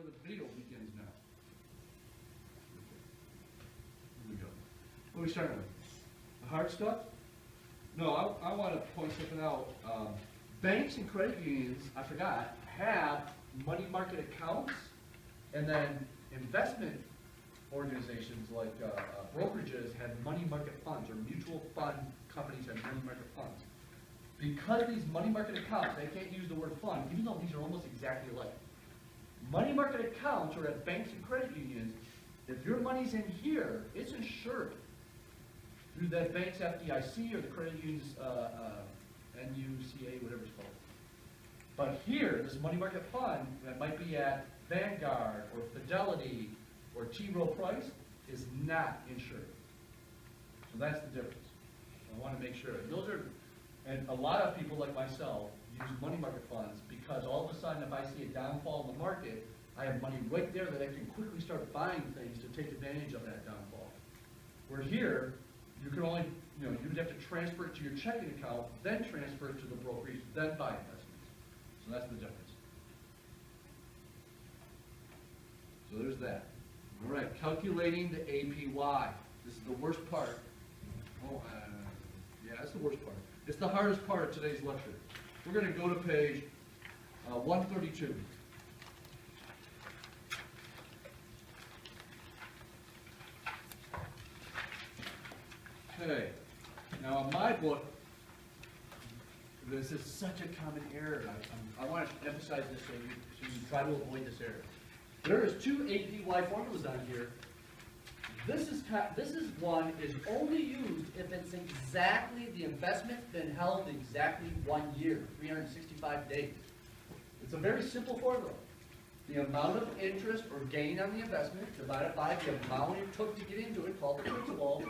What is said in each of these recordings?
the video begins now. Here we go. What are we starting with? The hard stuff? No, I want to point something out. Banks and credit unions, I forgot, have money market accounts, and then investment organizations like brokerages have money market funds, or mutual fund companies have money market funds. Because these money market accounts, they can't use the word fund, even though these are almost exactly alike. Money market accounts are at banks and credit unions. If your money's in here, it's insured through that bank's FDIC or the credit union's NUCA, whatever it's called. But here, this money market fund that might be at Vanguard or Fidelity or T. Rowe Price is not insured. So that's the difference. I want to make sure. Those are, and a lot of people like myself use money market funds because all of a sudden if I see a downfall in the market, I have money right there that I can quickly start buying things to take advantage of that downfall. Where here, you can only, you would have to transfer it to your checking account, then transfer it to the brokerage, then buy investments. So that's the difference. So there's that. All right, calculating the APY. This is the worst part. Oh, yeah, that's the worst part. It's the hardest part of today's lecture. We're going to go to page 132. Okay. Now, in my book, this is such a common error. I want to emphasize this so you try to avoid this error. There is two APY formulas on here. This is one is only used if it's exactly the investment been held exactly 1 year, 365 days. It's a very simple formula. The amount of interest or gain on the investment divided by the amount it took to get into it, called the principal,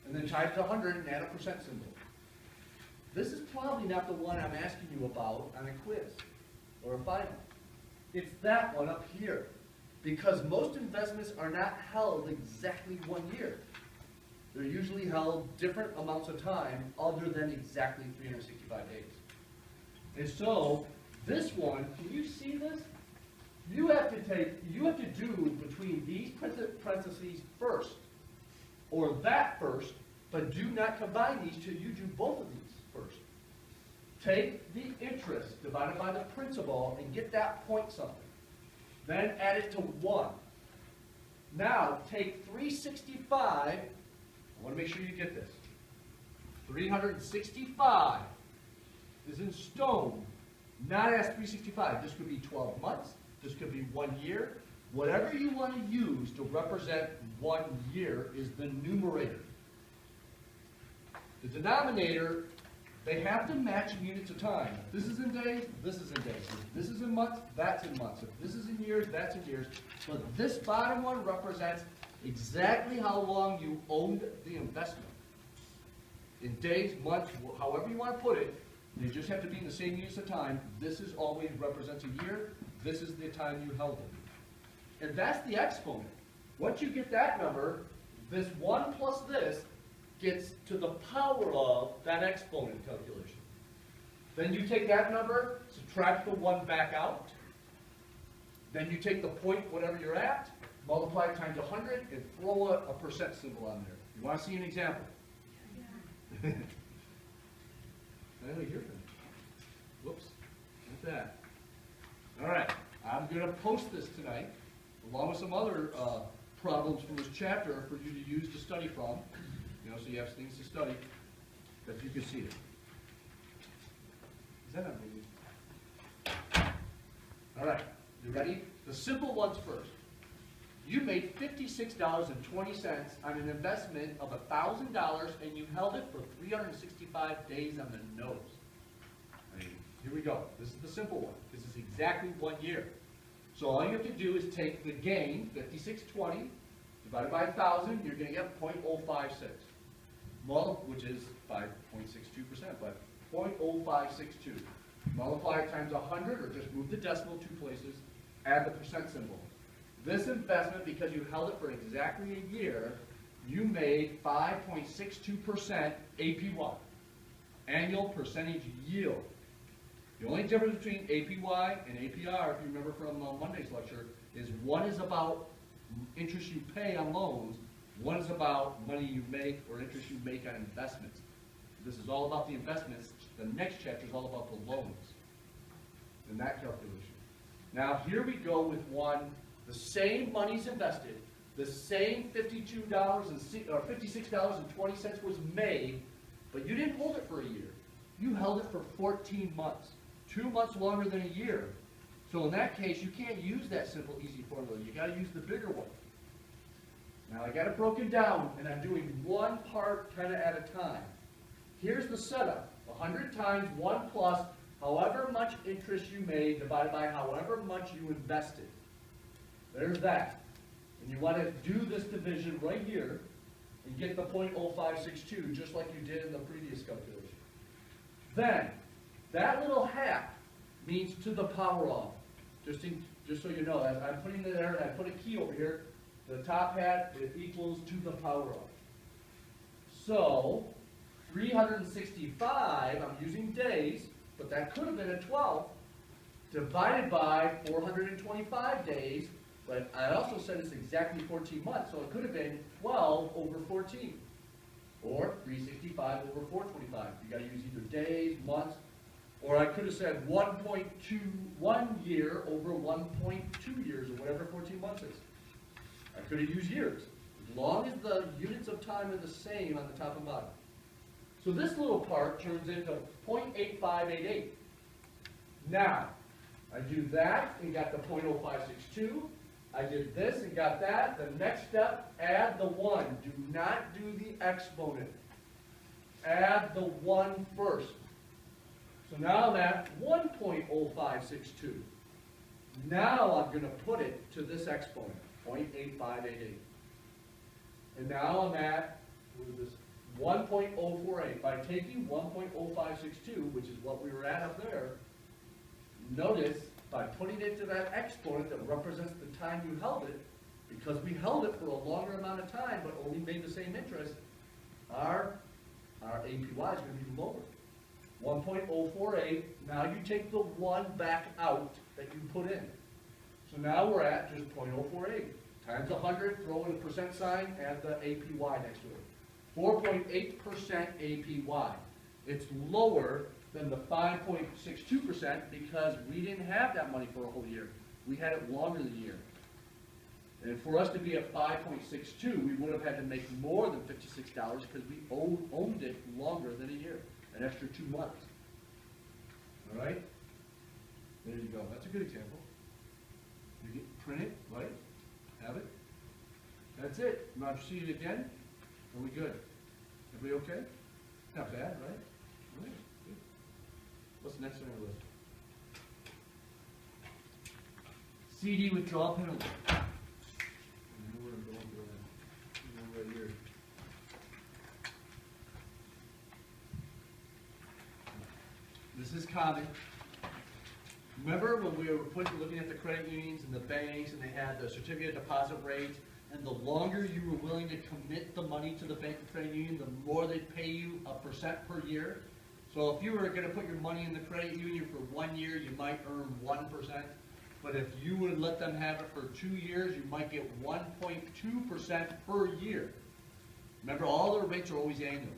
and then times 100 and add a percent symbol. This is probably not the one I'm asking you about on a quiz or a final. It's that one up here. Because most investments are not held exactly 1 year. They're usually held different amounts of time other than exactly 365 days. And so, this one, can you see this? You have to do between these parentheses first, or that first, but do not combine these till you do both of these first. Take the interest divided by the principal and get that point something. Then add it to 1. Now, take 365, I want to make sure you get this. 365 is in stone, not as 365. This could be 12 months, this could be 1 year. Whatever you want to use to represent 1 year is the numerator. The denominator, they have to match in units of time. If this is in days, this is in days. If this is in months, that's in months. If this is in years, that's in years. But this bottom one represents exactly how long you owned the investment. In days, months, however you want to put it, they just have to be in the same units of time. This is always represents a year. This is the time you held it. And that's the exponent. Once you get that number, this 1 plus this gets to the power of that exponent calculation. Then you take that number, subtract the 1 back out. Then you take the point, whatever you're at, multiply it times 100, and throw a percent symbol on there. You want to see an example? Yeah. I don't hear from you. Whoops. Like that. All right. I'm going to post this tonight, along with some other problems from this chapter for you to use to study from. So you have things to study, that you can see it. Is that not maybe? All right, you ready? The simple ones first. You made $56.20 on an investment of $1,000, and you held it for 365 days on the nose. Here we go. This is the simple one. This is exactly 1 year. So all you have to do is take the gain, $56.20, divided by 1,000, you're going to get 0.056. Which is 5.62%, but 0.0562. Multiply it times 100, or just move the decimal 2 places, add the percent symbol. This investment, because you held it for exactly a year, you made 5.62% APY, annual percentage yield. The only difference between APY and APR, if you remember from Monday's lecture, is one is about interest you pay on loans, one is about money you make or interest you make on investments. This is all about the investments. The next chapter is all about the loans and that calculation. Now here we go with one, the same money's invested, the same $56.20 was made, but you didn't hold it for a year. You held it for 14 months, 2 months longer than a year. So in that case, you can't use that simple, easy formula. You got to use the bigger one. Now I got it broken down, and I'm doing one part kind of at a time. Here's the setup: 100 times 1 plus however much interest you made divided by however much you invested. There's that. And you want to do this division right here and get the 0.0562 just like you did in the previous calculation. Then, that little half means to the power of. Just so you know, as I'm putting it there, and I put a key over here, the top hat, it equals to the power of. So, 365, I'm using days, but that could have been a 12, divided by 425 days, but I also said it's exactly 14 months, so it could have been 12 over 14, or 365 over 425. You got to use either days, months, or I could have said 1.21 year over 1.2 years, or whatever 14 months is. I could have used years, as long as the units of time are the same on the top and bottom. So this little part turns into 0.8588. Now, I do that and got the 0.0562. I did this and got that. The next step, add the 1. Do not do the exponent. Add the 1 first. So now I'm at 1.0562. Now I'm going to put it to this exponent, 0.8588. And now I'm at, what is this? 1.048. By taking 1.0562, which is what we were at up there, notice by putting it to that exponent that represents the time you held it, because we held it for a longer amount of time but only made the same interest, our APY is going to be lower. 1.048. Now you take the 1 back out that you put in. So now we're at just 0.048. Times 100, throw in a percent sign, add the APY next to it. 4.8% APY. It's lower than the 5.62% because we didn't have that money for a whole year. We had it longer than a year. And for us to be at 5.62, we would have had to make more than $56 because we owned it longer than a year, an extra 2 months. All right? There you go. That's a good example. You print it, right? Have it. That's it. You want to see it again? Are we good? Everybody okay? Not bad, right? All right. Good. What's next on our list? CD withdrawal penalty. I know where I'm going for that. Right here. This is common. Remember when we were looking at the credit unions and the banks and they had the certificate of deposit rates, and the longer you were willing to commit the money to the bank or credit union, the more they'd pay you a percent per year. So if you were going to put your money in the credit union for 1 year, you might earn 1%. But if you would let them have it for 2 years, you might get 1.2% per year. Remember, all their rates are always annual.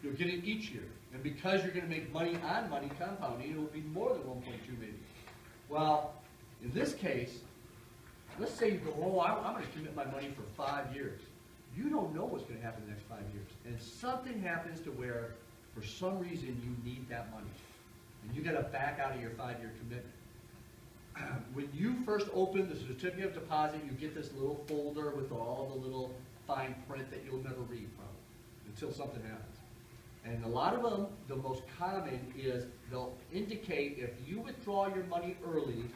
You'll get it each year. And because you're going to make money on money compounding, it will be more than 1.2 maybe. Well, in this case, let's say you go, oh, I'm going to commit my money for 5 years. You don't know what's going to happen in the next 5 years. And something happens to where, for some reason, you need that money. And you got to back out of your 5-year commitment. When you first open the certificate of deposit, you get this little folder with all the little fine print that you'll never read, probably, until something happens. And a lot of them, the most common is they'll indicate if you withdraw your money early,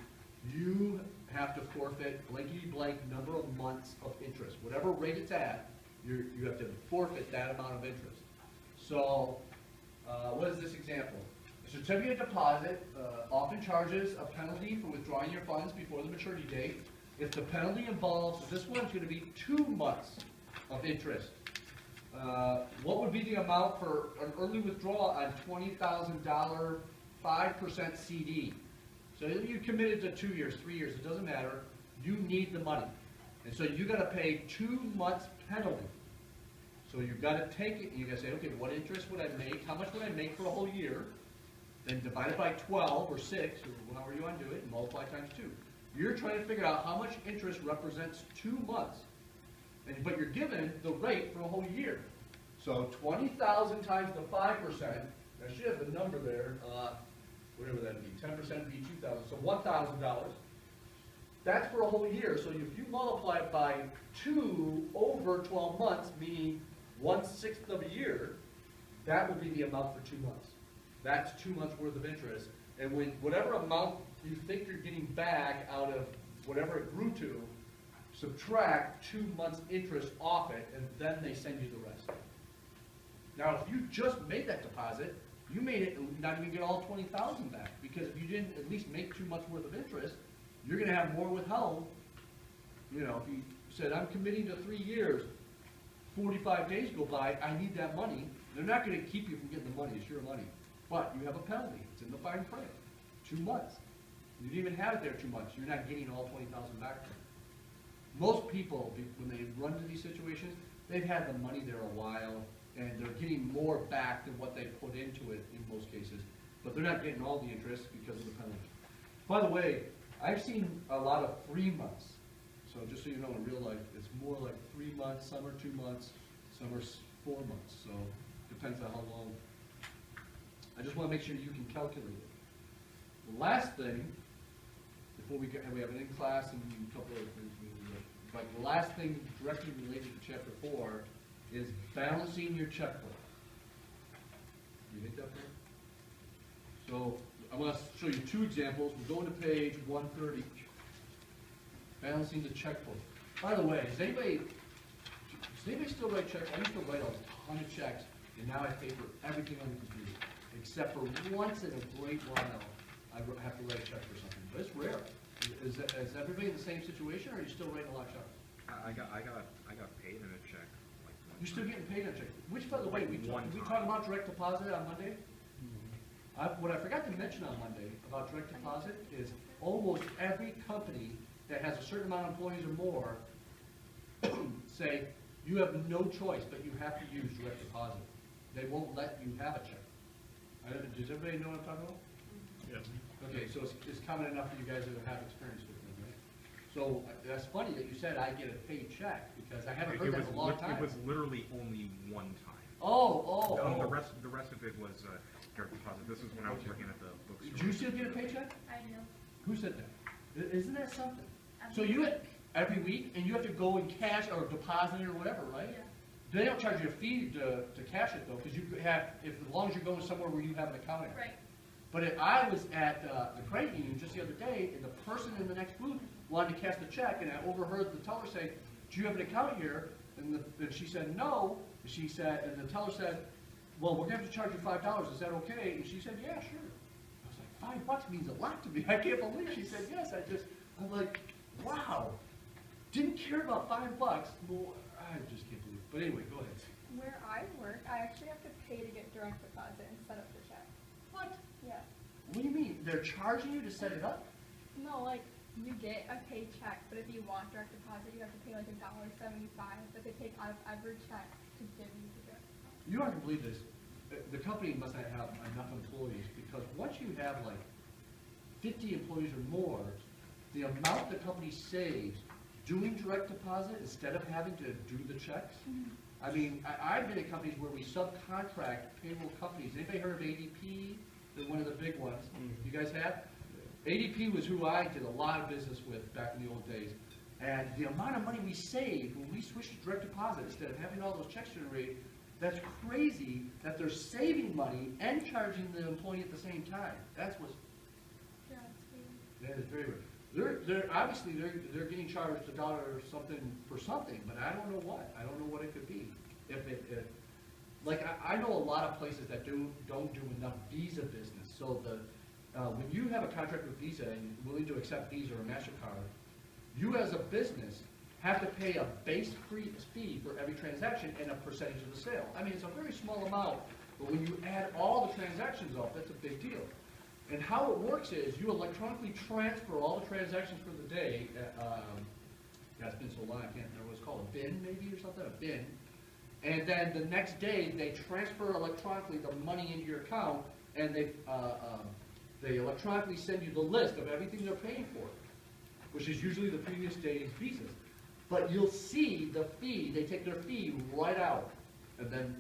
you have to forfeit blankety blank number of months of interest. Whatever rate it's at, you have to forfeit that amount of interest. So, what is this example? A certificate of deposit often charges a penalty for withdrawing your funds before the maturity date. If the penalty involves, this one's going to be 2 months of interest. What would be the amount for an early withdrawal on $20,000 5% CD? So you committed to 2 years, 3 years, it doesn't matter. you need the money. And so you gotta pay 2 months penalty. So you've gotta take it, and you gotta say, okay, what interest would I make? How much would I make for a whole year? Then divide it by 12 or 6, or however you want to do it, and multiply times 2. You're trying to figure out how much interest represents 2 months. But you're given the rate for a whole year. So 20,000 times the 5%, I should have the number there, whatever that would be, 10% would be 2,000, so $1,000. That's for a whole year. So if you multiply it by 2 over 12 months, meaning 1/6 of a year, that would be the amount for 2 months. That's 2 months worth of interest. And when whatever amount you think you're getting back out of whatever it grew to, subtract 2 months interest off it, and then they send you the rest. Now, if you just made that deposit, you made it not even get all 20,000 back, because if you didn't at least make 2 months worth of interest, you're going to have more withheld. You know, if you said, I'm committing to 3 years, 45 days go by, I need that money, they're not going to keep you from getting the money. It's your money. But you have a penalty. It's in the fine print. 2 months. You didn't even have it there 2 months. You're not getting all 20,000 back. Most people, when they run into these situations, they've had the money there a while, and they're getting more back than what they put into it in most cases. But they're not getting all the interest because of the penalty. By the way, I've seen a lot of 3 months. So just so you know, in real life, it's more like 3 months, some are 2 months, some are 4 months. So depends on how long. I just want to make sure you can calculate it. The last thing, before we have an in-class and a couple of things, but the last thing directly related to Chapter 4 is balancing your checkbook. You hit that there? So I'm going to show you 2 examples. We're going to page 130. Balancing the checkbook. By the way, does anybody still write checks? I used to write a ton of checks, and now I pay for everything on the computer, except for once in a great while I have to write a check for something. But it's rare. Is everybody in the same situation, or are you still writing a lot of checks? I got paid in a check. Like You're still getting paid in a check. Which, by the way, we talked about direct deposit on Monday. What I forgot to mention on Monday about direct deposit is almost every company that has a certain amount of employees or more say you have no choice, but you have to use direct deposit. They won't let you have a check. Does everybody know what I'm talking about? Yes. Okay, so it's common enough for you guys to have experience with them, right? So that's funny that you said I get a paid check, because I haven't heard that in a long time. It was literally only one time. Oh. The rest of it was direct deposit. This was when I was working at the bookstore. Did you still get a paycheck? I know. Who said that? Isn't that something? So you had every week, and you have to go and cash or deposit it or whatever, right? Yeah. They don't charge you a fee to cash it though, because you have, as long as you're going somewhere where you have an account. Right. But I was at the credit union just the other day, and the person in the next booth wanted to cash the check, and I overheard the teller say, "Do you have an account here?" And she said, "No." She said, and the teller said, "Well, we're going to have to charge you $5. Is that okay?" And she said, "Yeah, sure." I was like, $5 means a lot to me. I can't believe she said yes. I'm like, wow. Didn't care about $5. Well, I just can't believe it. But anyway, go ahead. Where I work, I actually have to pay to get direct deposit and set up the check. What? Yeah. What do you mean? They're charging you to set it up? No, like, you get a paycheck, but if you want direct deposit, you have to pay like $1.75 that they take out of every check to give you the direct deposit. You aren't going to believe this. The company must not have enough employees, because once you have like 50 employees or more, the amount the company saves doing direct deposit instead of having to do the checks. I mean, I've been at companies where we subcontract payroll companies. Anybody heard of ADP? They're one of the big ones. You guys have? ADP was who I did a lot of business with back in the old days. And the amount of money we saved when we switched to direct deposit instead of having all those checks generated, that's crazy that they're saving money and charging the employee at the same time. That's what's... Yeah, it's weird. That is very weird. They're obviously they're getting charged $1 or something for something, but I don't know what. I don't know what it could be. Like I know a lot of places that don't do enough Visa business. So when you have a contract with Visa and you're willing to accept Visa or MasterCard, you as a business have to pay a base fee for every transaction and a percentage of the sale. I mean, it's a very small amount, but when you add all the transactions up, that's a big deal. And how it works is you electronically transfer all the transactions for the day. Yeah, it's been so long, I can't remember what it's called, a bin maybe or something, a bin. And then the next day, they transfer electronically the money into your account, and they electronically send you the list of everything they're paying for, which is usually the previous day's visas. But you'll see the fee, they take their fee right out. And then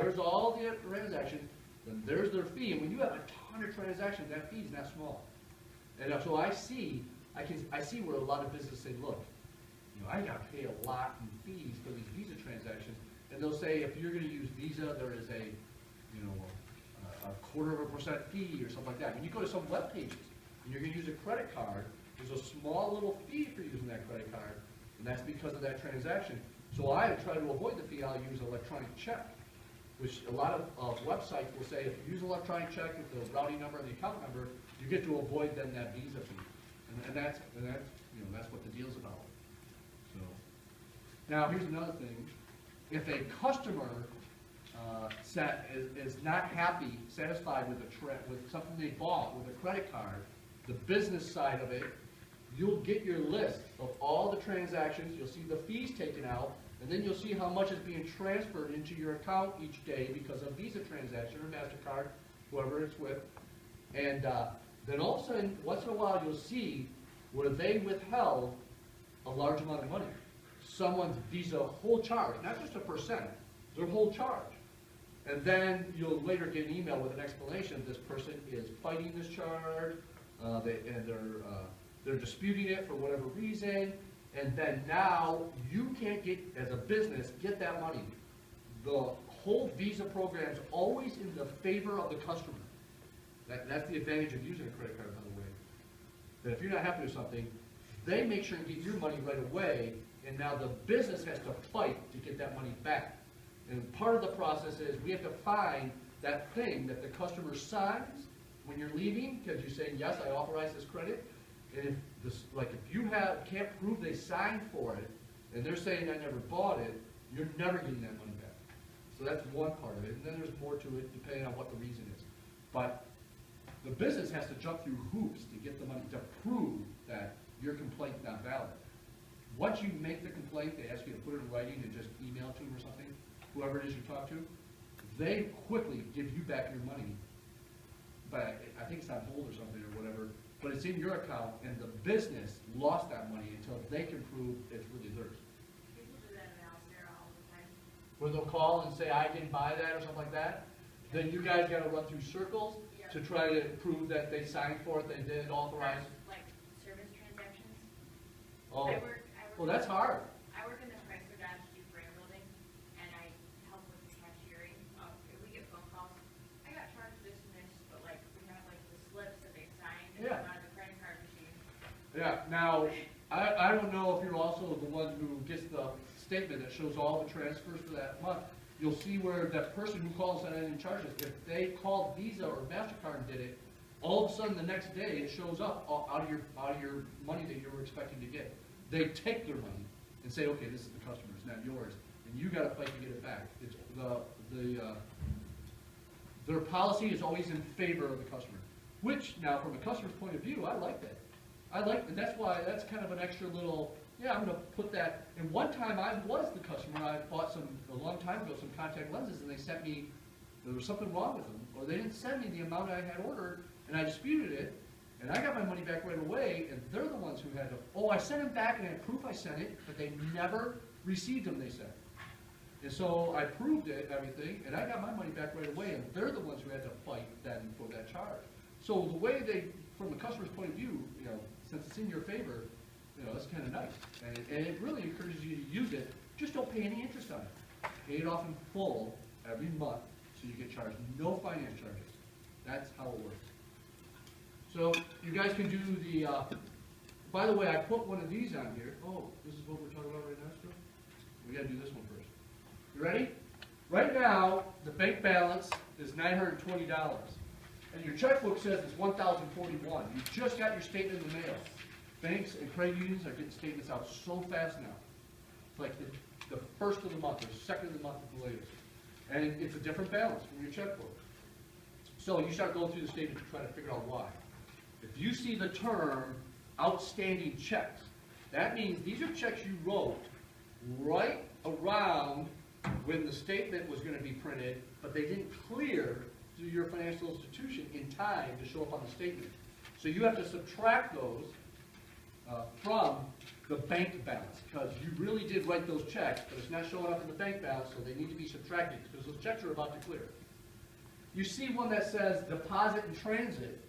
there's all the transactions, then there's their fee. And when you have a ton of transactions, that fee is not small. And so I see where a lot of businesses say, look, I got to pay a lot in fees for these Visa transactions. And they'll say, if you're going to use Visa, there is a 0.25% fee or something like that. When you go to some web pages and you're going to use a credit card, there's a small little fee for using that credit card, and that's because of that transaction. So I try to avoid the fee. I'll use electronic check, which a lot of websites will say, if you use electronic check with the routing number and the account number, you get to avoid then that Visa fee, and that's what the deal's about. So now here's another thing: if a customer is not happy, satisfied with something they bought with a credit card, the business side of it, you'll get your list of all the transactions, you'll see the fees taken out, and then you'll see how much is being transferred into your account each day because of Visa transaction or MasterCard, whoever it's with. And then all of a sudden, once in a while, you'll see where they withheld a large amount of money. Someone's Visa whole charge, not just a percent, their whole charge. And then you'll later get an email with an explanation. This person is fighting this charge, they're disputing it for whatever reason, and then now you can't as a business, get that money. The whole Visa program is always in the favor of the customer. That's the advantage of using a credit card, by the way. That if you're not happy with something, they make sure to get your money right away, and now the business has to fight to get that money back. And part of the process is we have to find that thing that the customer signs when you're leaving, because you're saying, yes, I authorize this credit. And if you can't prove they signed for it, and they're saying I never bought it, you're never getting that money back. So that's one part of it. And then there's more to it depending on what the reason is. But the business has to jump through hoops to get the money, to prove that your complaint's not valid. Once you make the complaint, they ask you to put it in writing and just email it to them or something, whoever it is you talk to, they quickly give you back your money. But I think it's on hold or something or whatever, but it's in your account, and the business lost that money until they can prove it's really theirs. People do that in Alcera all the time. Where they'll call and say, I didn't buy that or something like that, then you guys gotta run through circles to try to prove that they signed for it, they did authorize. Like service transactions. Oh, I work well, that's hard. I work in the Chrysler Dodge Jeep Ram building, and I help with the cashiering. We get phone calls. I got charged this and this, but we have the slips that they signed and come out of the credit card machine. Yeah, now, I don't know if you're also the one who gets the statement that shows all the transfers for that month. You'll see where that person who calls that in charges, if they called Visa or MasterCard and did it, all of a sudden the next day it shows up out of your money that you were expecting to get. They take their money and say, okay, this is the customer's, not yours, and you got to fight to get it back. It's their policy is always in favor of the customer. Which now, from a customer's point of view, I like that. And that's why that's kind of an extra little. Yeah, I'm going to put that. And one time I was the customer. I bought a long time ago some contact lenses, and they sent me, there was something wrong with them, or they didn't send me the amount I had ordered, and I disputed it, and I got my money back right away, and they're the ones who had to, I sent them back, and I had proof I sent it, but they never received them, they said. And so I proved it, everything, and I got my money back right away, and they're the ones who had to fight then for that charge. So the way from the customer's point of view, since it's in your favor, it's kind of nice. And it really encourages you to use it. Just don't pay any interest on it. Pay it off in full every month so you get charged. No finance charges. That's how it works. So you guys can do the, by the way, I put one of these on here. Oh, this is what we're talking about right now, Stuart? We got to do this one first. You ready? Right now, the bank balance is $920. And your checkbook says it's $1,041. You just got your statement in the mail. Banks and credit unions are getting statements out so fast now. It's like the first of the month or second of the month at the latest. And it's a different balance from your checkbook. So you start going through the statement to try to figure out why. If you see the term outstanding checks, that means these are checks you wrote right around when the statement was going to be printed, but they didn't clear through your financial institution in time to show up on the statement. So you have to subtract those from the bank balance, because you really did write those checks, but it's not showing up in the bank balance, so they need to be subtracted, because those checks are about to clear. You see one that says deposit in transit.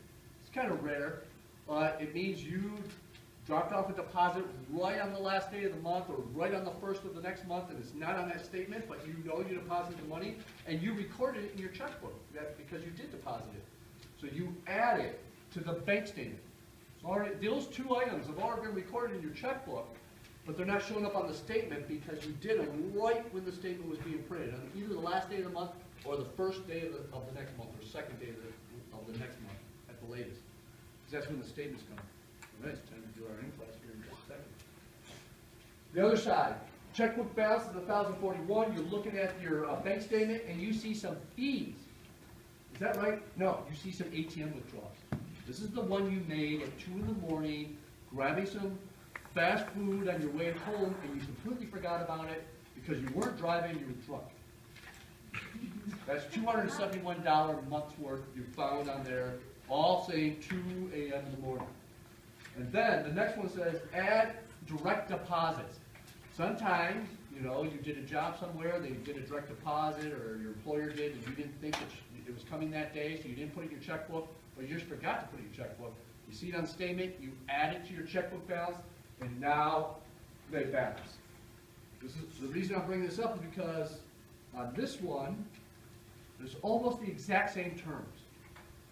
It's kind of rare, but it means you dropped off a deposit right on the last day of the month or right on the first of the next month, and it's not on that statement, but you know you deposited the money, and you recorded it in your checkbook because you did deposit it. So you add it to the bank statement. So already, those two items have already been recorded in your checkbook, but they're not showing up on the statement because you did them right when the statement was being printed, on either the last day of the month or the first day of the next month, or second day of the next month at the latest. Because that's when the statements come. All right, it's time to do our in-class here in just a second. The other side, checkbook balance is 1,041. You're looking at your bank statement and you see some fees. Is that right? No, you see some ATM withdrawals. This is the one you made at 2 in the morning, grabbing some fast food on your way home, and you completely forgot about it because you weren't driving, you were drunk. That's $271 a month's worth you found on there, all saying 2 a.m. in the morning. And then the next one says add direct deposits. Sometimes, you know, you did a job somewhere, they did a direct deposit, or your employer did, and you didn't think that it was coming that day, so you didn't put it in your checkbook, or you just forgot to put it in your checkbook. You see it on the statement, you add it to your checkbook balance, and now they balance. This is the reason I'm bringing this up is because on this one, there's almost the exact same terms.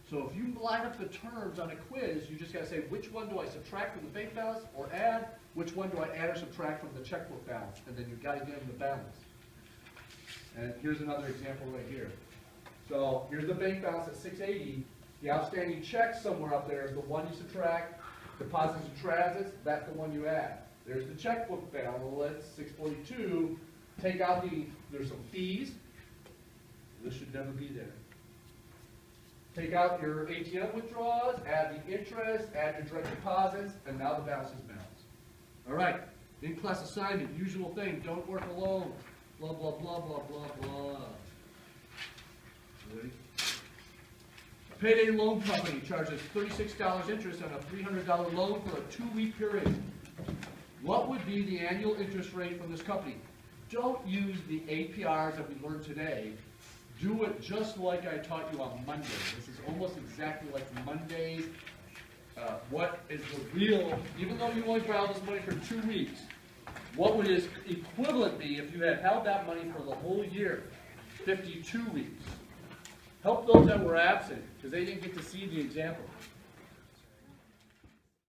So if you line up the terms on a quiz, you just got to say, which one do I subtract from the bank balance or add? Which one do I add or subtract from the checkbook balance? And then you've got to give them the balance. And here's another example right here. So here's the bank balance at 680. The outstanding check somewhere up there is the one you subtract. Deposits and transits, that's the one you add. There's the checkbook balance, 642. Take out there's some fees. This should never be there. Take out your ATM withdrawals, add the interest, add your direct deposits, and now the balance is balanced. All right, in-class assignment, usual thing, don't work alone. Blah, blah, blah, blah, blah, blah. Ready? A payday loan company charges $36 interest on a $300 loan for a 2-week period. What would be the annual interest rate from this company? Don't use the APRs that we learned today. Do it just like I taught you on Monday. This is almost exactly like Monday's. What is the real, even though you only borrowed this money for 2 weeks, what would its equivalent be if you had held that money for the whole year? 52 weeks. Help those that were absent, because they didn't get to see the example.